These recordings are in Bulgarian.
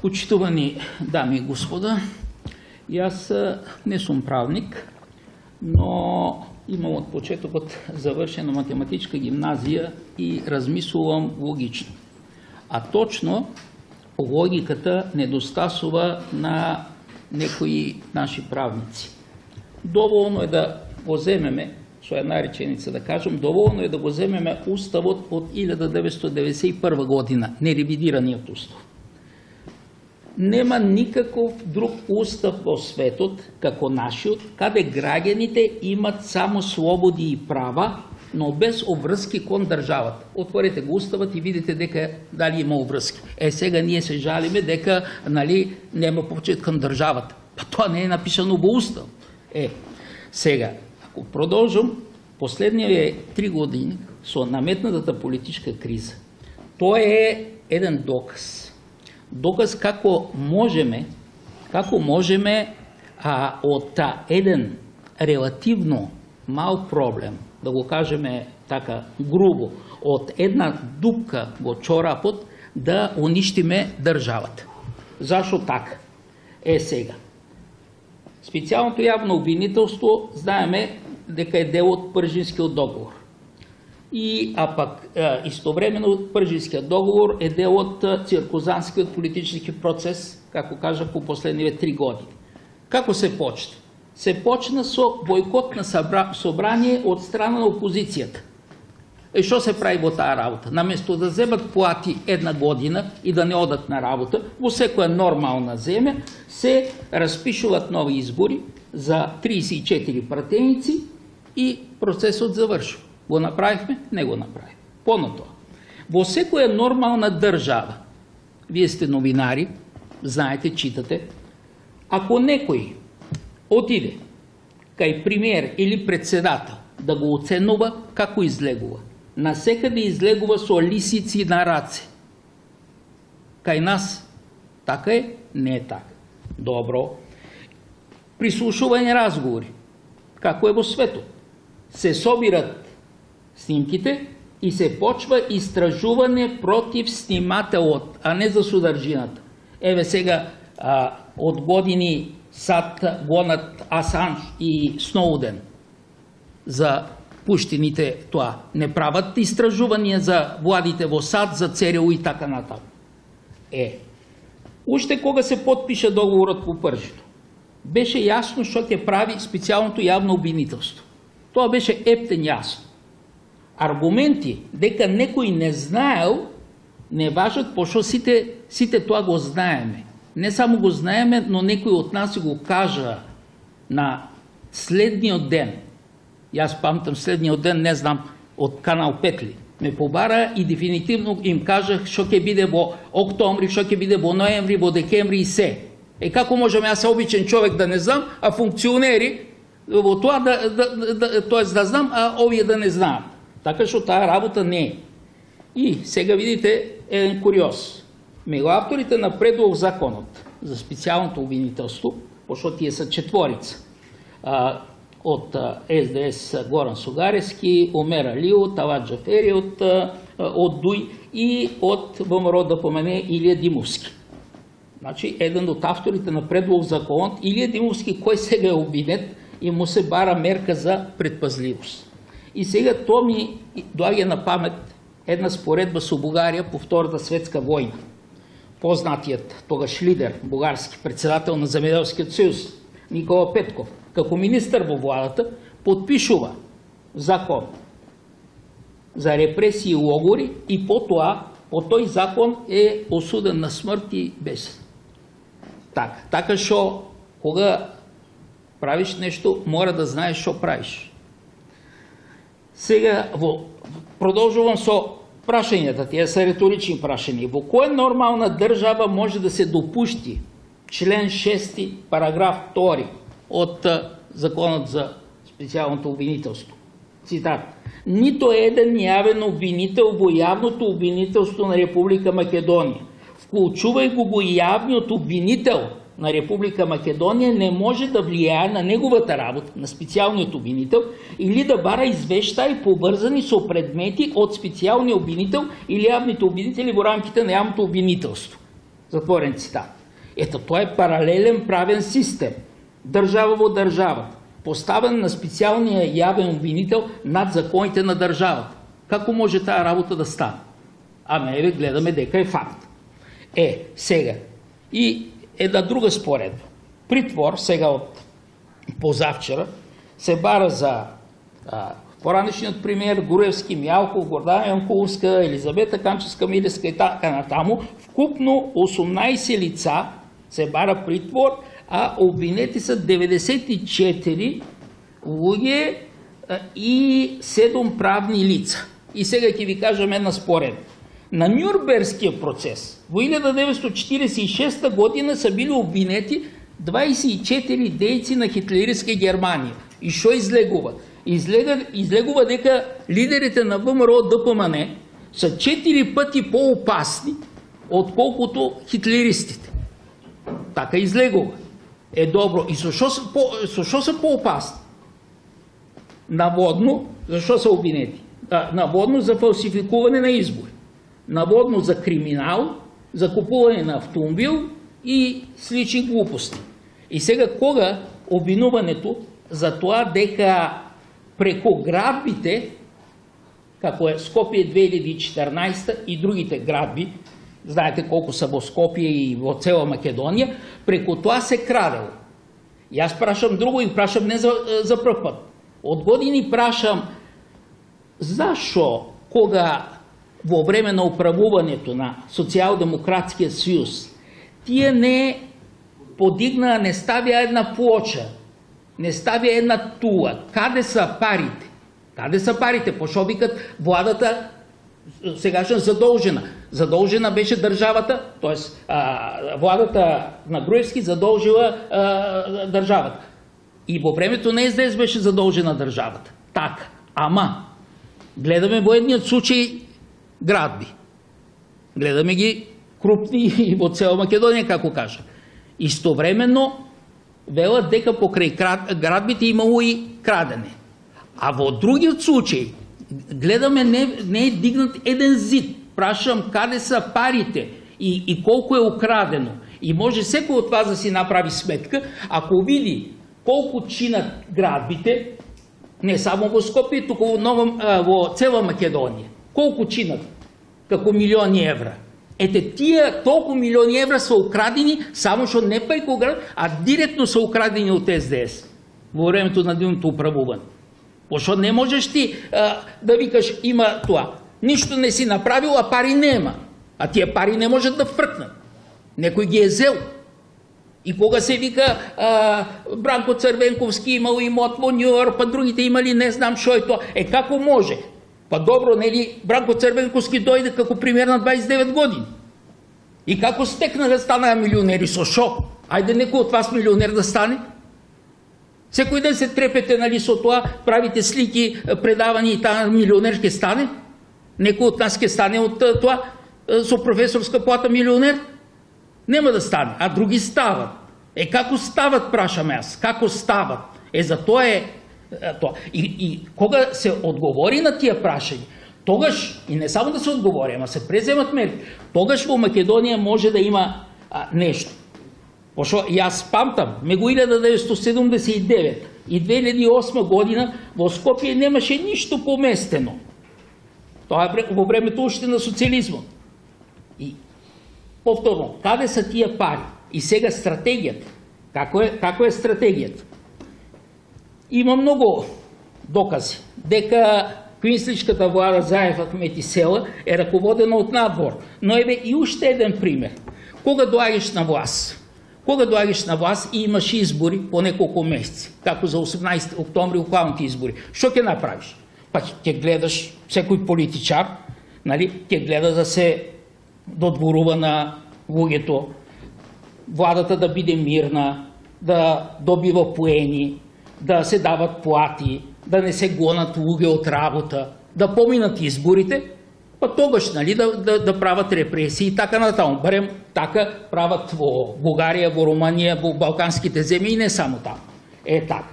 Почитувани дами и господа, и аз не съм правник, но имам от почетокът завършена математическа гимназия и размислувам логично. А точно логиката недостасува на некои наши правници. Доволно е да го вземеме, що е една реченица да кажем, доволно е да го вземеме уставът от 1991 година, неревидираният устав. Нема никакъв друг устав во светот, како нашиот, каде граѓаните имат само слободи и права, но без обвръзки кон државата. Отворете го уставът и видите дека дали има обвръзки. Сега ние се жалиме дека нема почет кон државата. Па тоа не е написано во устав. Сега, ако продолжам, последниве 3 години со наметнатата политичка криза, тоа е еден доказ. Доказ како можеме од еден релативно мал проблем, да го кажеме така грубо, од една дупка во чорапот да уништиме државата. Зашо така? Сега. Специјалното јавно обвинителство знаеме дека е дел од Пржинскиот договор. А пак истовремено Пржинскиот договор е дел од циркузанскиот политически процес, како кажа, по последниве 3 години. Како се почна? Се почна со бойкот на собрание од страна на опозицијата. Што се прави во таа работа? Наместо да земат плати една година и да не одат на работа, во секоја нормална земја се распишуваат нови избори за 34 пратеници и процесот завршува. Го направихме? Не го направихме. Понатоа. Во секоја нормална држава, вие сте новинари, знаете, читате, ако некој отиде кај премиер или председател да го оценува, како излегува? Насекаде излегува со лисици на раце. Кај нас така е? Не е така. Добро. Прислушување разговори. Како е во светот? Се собират снимките и се почва истражување против снимателот, а не за содржината. Сега од години САД гонат Асанж и Сноуден за пуштините тоа. Не прават истражување за владите во САД, за ЦРУ и така натаму. Уште кога се подпиша договорот по Пржито, беше јасно што ќе прави специјалното јавно обвинителство. Тоа беше ептен јасно. Аргументи дека некој не знаел не важат, пошто сите тоа го знаеме. Не само го знаеме, но некој од нас го кажа на следниот ден. Јас памтам следниот ден, не знам, од Канал 5 ли. Ме побара и дефинитивно им кажах што ќе биде во октомври, што ќе биде во ноември, во декември и се. Како можам јас обичен човек да не знам, а функционери во тоа да знам, а овие да не знаат. Така што таа работа не е. И сега видите еден куриоз. Меѓу авторите на предлог законот за специјалното обвинителство, пошто тие се 4 од СДС Горан Сугарески, Омер Алио, Тават Джафери од ДУИ и од ВМРО да помене Илија Димовски. Значи, еден од авторите на предлог законот, Илија Димовски, кој сега е обвинет и му се бара мерка за предпазливост. И сега тоа ми доаѓа на памет една споредба со Бугарија по Втората светска војна. Познатиот тогаш лидер бугарски, председател на Земјоделскиот сојуз, Никола Петков, како министар во владата, подпишува закон за репресии и логори и потоа, по тој закон е осуден на смрт и без. Така што, кога правиш нешто, мора да знаеш што правиш. Сега, продолжувам со прашањата, тие се риторични прашања. Во која нормална држава може да се допушти член 6, параграф 2 од Законот за специјалното обвинителство? Цитат. Нито еден јавен обвинител во јавното обвинителство на Република Македонија, вклучувај го јавниот обвинител на Република Македонија, не може да влијае на неговата работа, на специјалниот обвинител, или да бара извештаи поврзани со предмети од специјалниот обвинител или јавните обвинители во рамките на јавното обвинителство. Затворен цитат. Ето, той е паралелен правен систем. Държава во държавата. Поставен на специалния явен обвинител над законите на държавата. Како може тая работа да стане? Ами еве гледаме дека е факт. Сега. И една друга споредба. Притвор, сега от позавчера, се бара за поранешният премиер Груевски, Мялков, Гордана Янковска, Елизавета Камчевска-Милевска и така натаму. Вкупно 18 лица се бара притвор, а обвинети са 94 луѓе и 7 правни лица. И сега ќе ви кажем една споредба. На Нюрнбергския процес во 1946 година са били обвинети 24 дейци на хитлеристка Германия. И што излегува? Излегува дека лидерите на ВМРО ДПМН са 4 пъти по-опасни, отколкото хитлеристите. Така излегува. Добро. И со што са по-опасни? Наводно, защо са обвинети? Наводно за фалсификуване на избори. Наводно за криминал, за купуване на автомобил и слични глупости. И сега кога обвинуването за това дека преко градбите, како е Скопие 2014 и другите градби, знаете колко са во Скопие и во цела Македония, преко това се крадело. И аз прашам друго и прашам не за пръв път. От години прашам зашо кога во време на управуването на Социал-демократския съюз тие не подигна, не ставя една плоча, не ставя една тула. Каде са парите? Каде са парите? Пошо викат владата сегашна задължена. Задължена беше държавата, т.е. владата на Груевски задължила държавата. И по времето на СДС беше задължена държавата. Така. Ама, гледаме во едният случай градби. Гледаме ги крупни и во цела Македония, како кажа. Истовременно велат дека покрай градбите имало и крадене. А во другиот случай гледаме не е дигнат еден зид. Прашам каде са парите и колко е украдено. И може секој от вас да си направи сметка, ако види колко чинат градбите, не само во Скопие, туку во цела Македонија. Колко чинат? Како милиони евра. Тия толкова милиони евра са украдени, само што не преко град, а директно са украдени от СДС во времето на нивното управуване. Пошто не можеш ти да викаш има това. Нищо не си направил, а пари нема. А тия пари не можат да фръкнат. Некој ги е зел. И кога се вика Бранко Цървенковски имал имот во Нью-Йорк, па другите имали не знам шо е тоа. Како може? Па добро, нели Бранко Цървенковски дойде како премиер на 29 години. И како стекнаха станаха милионери? Со шо? Ајде некој од вас милионер да стане? Секој ден се трепете, нали, со тоа, правите слики, предавани и таа милионер ќе стане? Некој од нас ќе стане од тоа со професорска плата милионер? Нема да стане, а други стават. Како стават, прашаме аз? Како стават? За тоа е тоа. И кога се одговори на тия прашања, тогаш, и не само да се одговори, ама се преземат мерки, тогаш во Македонија може да има нешто. Пошто јас памтам, меѓу 1979 и 2008 година во Скопие немаше ништо поместено. Тоа е во времето уште на социализмот. И повторно, каде са тия пари? И сега стратегијата. Како е стратегијата? Има много докази дека квинсличката влада Заев Ахмет и Села е раководена от надвор. Но еве и уште еден пример. Кога доаѓаш на власт и имаш избори по неколку месеци, како за 18 октомври локалните избори, што ќе направиш? Па ќе гледаш секој политичар, нали, ќе гледа да се додворува на луѓето, владата да биде мирна, да добива поени, да се дават плати, да не се гонат луѓе од работа, да поминат изборите, па тогаш, нали, да прават репресии и така натаму. Барем така прават во Бугарија, во Румънија, во балканските земји и не само там. Така.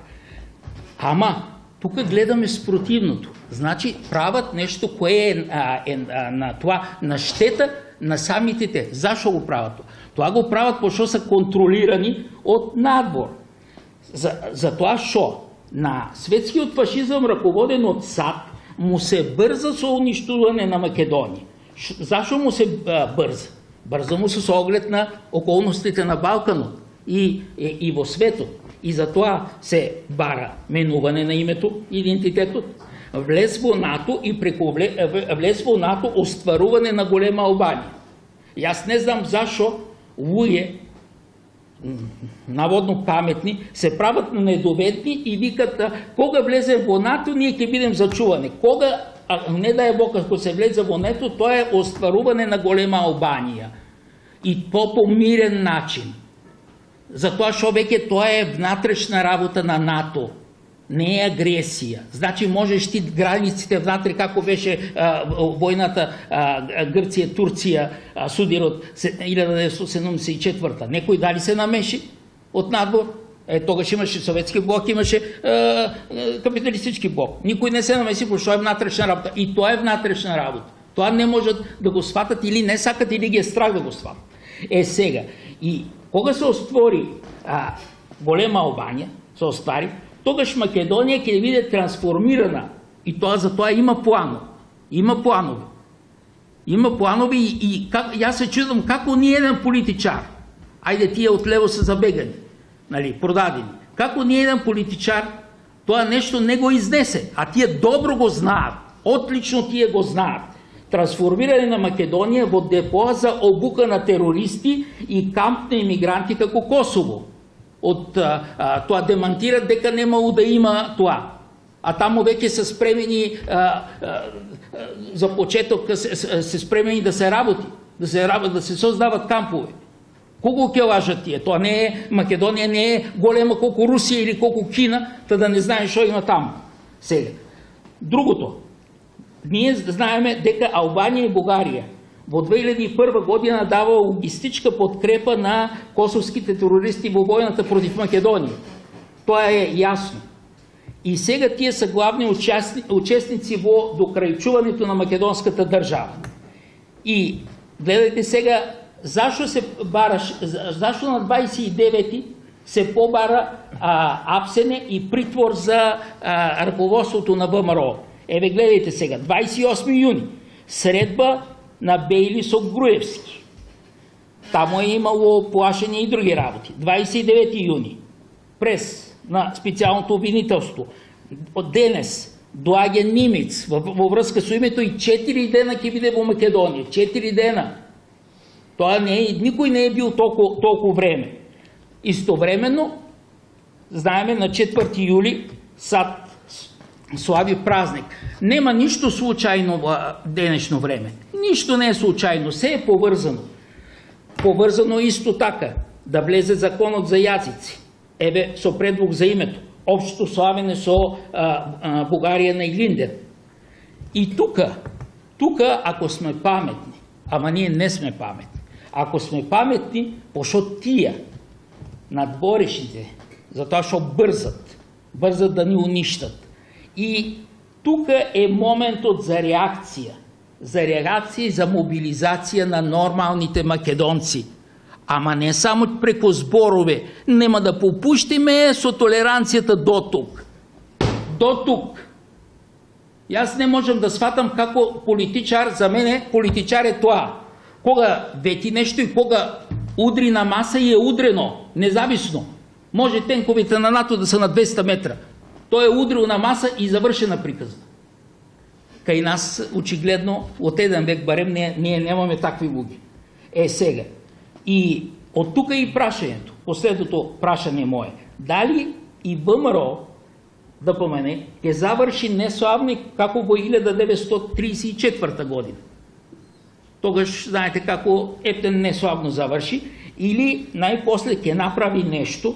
Ама, тука гледаме спротивното. Значи, прават нешто кое е на това, на щета на самите. Защо го правят? Това го правят, защото са контролирани от надбор. За това, що на светският фашизъм, ръководен от САД, му се бърза с унищожаване на Македония. Защо му се бърза? Бърза му с оглед на околностите на Балкано и в свето. И затова се бара менуване на името, идентитетът, влез в НАТО и влез в НАТО остваруване на голема Албания. И аз не знам защо луѓе, наводно паметни, се правят недоветни и викат, кога влезем в НАТО, ние ќе бидем зачувани. Кога, не да е Бог, ако се влезе в НАТО, то е остваруване на голема Албания. И по помирен начин. Затоа што веќе тоа е внатрешна работа на НАТО. Не е агресия. Значи можеш ти границите внатре, како беше войната Гърция-Турция судир от 1974. Некој дали се намеши от надбор? Тогаш имаше съветски блок, имаше капиталистически блок. Никой не се намеси, защото е внатрешна работа. И това е внатрешна работа. Това не можат да го сватат или не сакат, или ги е страх да го сватат. Сега. И кога се оствори голема Албания, се оствари, тогаш Македония ќе биде трансформирана. И това за това има планове. Има планове. Има планове и аз се чудам како ни еден политичар, айде тия отлево са забегани, нали, продадени, како ни еден политичар това нещо не го изнесе, а тия добро го знаят, отлично тия го знаят. Трансформиране на Македония во депо за обука на терористи и камп на имигранти како Косово. Това демантират дека немало да има това. А тамо веќе се спремени за почеток се спремени да се работи, да се создават кампове. Колко ќе лажат тие? Тоа не е, Македония не е голема колко Русия или колко Кина, та да не знаеш што има там. Сега. Другото. Ние знаеме дека Албания и Бугария во 2001 година дава логистичка подкрепа на косовските терористи во војната против Македония. Тоа е ясно. И сега тие са главни участници во докрајчуването на македонската држава. И гледайте сега, зашто на 29-ти се побара апсене и притвор за ръководството на ВМРО. Еве гледайте сега, 28 юни, средба на Бейли со Груевски. Тамо е имало плашење и други работи. 29 юни, прес на специалното обвинителство. Од денес доаѓа Нимец во врска со името и 4 дена ќе биде во Македонија. 4 дена. Тоа не е, никој не е бил толку време. Истовременно, знаеме на 4 јули САД слави празник. Нема ништо случајно во денешно време. Ништо не е случајно, се е поврзано. Поврзано исто така да влезе законот за јазици. Еве со предлог за името. Общо славене со Бугарија на Илинден. И тука, ако сме паметни, ама ние не сме паметни, ако сме паметни, пошто тия надборешните, затоа што бързат да ни уништат. И тука е моментот за реакција и за мобилизација на нормалните македонци. Ама не само преко зборове, нема да попуштиме со толеранцијата до тук. До тук. Јас не можам да сватам како политичар, за мене политичар е тоа. Кога вети нешто и кога удри на маса и е удрено, независно. Може тенковите на НАТО да са на 200 метра. Тој е удрил на маса и завршена приказна. Кај нас, очигледно, от еден век барем, ние немаме такви луѓе. Сега. И от тука и прашањето, последното прашање мое. Дали и ВМРО, да помене, ќе заврши неславно како во 1934 година? Тогаш, знаете како Ептен неславно заврши, или најпосле ќе направи нешто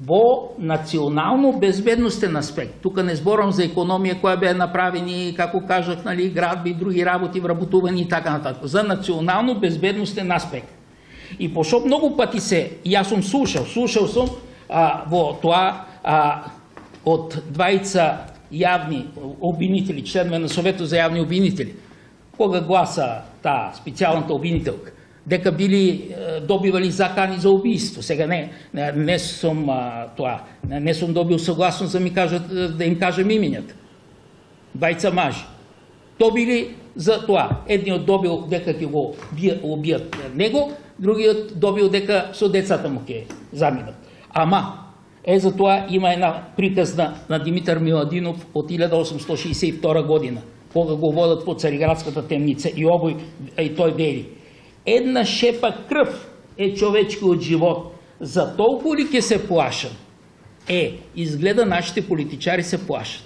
во национално безбедностен аспект. Тука не зборам за економија која беа направени, како кажах, нали, градби и други работи, вработувани и така нататък. За национално безбедностен аспект. И пошто многу пати јас сум слушал сум во тоа од двајца јавни обвинители, членове на Советот за јавни обвинители, кога гласа та специалната обвинителка, дека били добивали закани за убийство. Сега не сум това, не сум добил съгласност да им кажем именята. Двајца мажи. Добили за това. Едниот добил дека ќе го убият него, другиот добил дека со децата му ќе заминат. Ама, за това има една приказна на Димитър Миладинов от 1862 година, кога го водат по Цариградската темница и той вели: една шепа кръв е човечкиот живот, за толкова ли ќе се плашат? Изгледа нашите политичари се плашат.